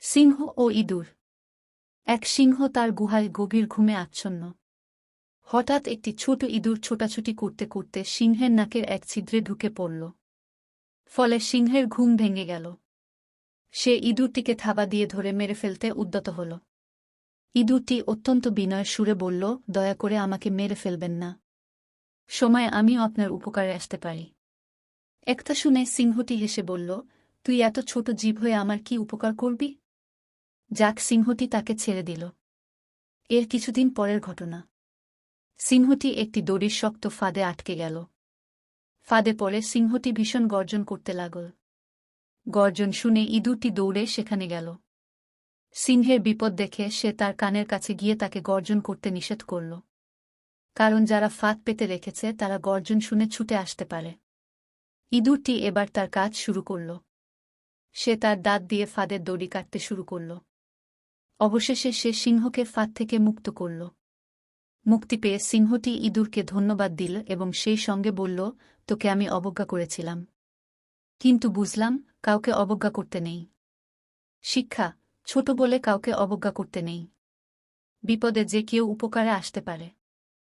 সিংহ ও ইঁদুর। এক সিংহ তার গুহায় গভীর ঘুমে আচ্ছন্ন। হঠাৎ একটি ছোট ইঁদুর ছোটাছুটি করতে করতে সিংহের নাকের এক ছিদ্রে ঢুকে পড়ল। ফলে সিংহের ঘুম ভেঙে গেল। সে ইঁদুরটিকে থাবা দিয়ে ধরে মেরে ফেলতে উদ্যত হল। ইঁদুরটি অত্যন্ত বিনয়ের সুরে বলল, দয়া করে আমাকে মেরে ফেলবেন না। সময় আমিও আপনার উপকারে আসতে পারি। একটা শুনে সিংহটি হেসে বলল, তুই এত ছোট জীব হয়ে আমার কি উপকার করবি? যাক, সিংহটি তাকে ছেড়ে দিল। এর কিছুদিন পরের ঘটনা। সিংহটি একটি দড়ির শক্ত ফাঁদে আটকে গেল। ফাঁদে পড়ে সিংহটি ভীষণ গর্জন করতে লাগল। গর্জন শুনে ইঁদুরটি দৌড়ে সেখানে গেল। সিংহের বিপদ দেখে সে তার কানের কাছে গিয়ে তাকে গর্জন করতে নিষেধ করল। কারণ যারা ফাঁদ পেতে রেখেছে তারা গর্জন শুনে ছুটে আসতে পারে। ইঁদুরটি এবার তার কাজ শুরু করল। সে তার দাঁত দিয়ে ফাঁদের দড়ি কাটতে শুরু করল। অবশেষে সে সিংহকে ফাঁদ থেকে মুক্ত করল। মুক্তি পেয়ে সিংহটি ইঁদুরকে ধন্যবাদ দিল এবং সেই সঙ্গে বলল, তোকে আমি অবজ্ঞা করেছিলাম, কিন্তু বুঝলাম কাউকে অবজ্ঞা করতে নেই। শিক্ষা: ছোট বলে কাউকে অবজ্ঞা করতে নেই। বিপদে যে কেউ উপকারে আসতে পারে।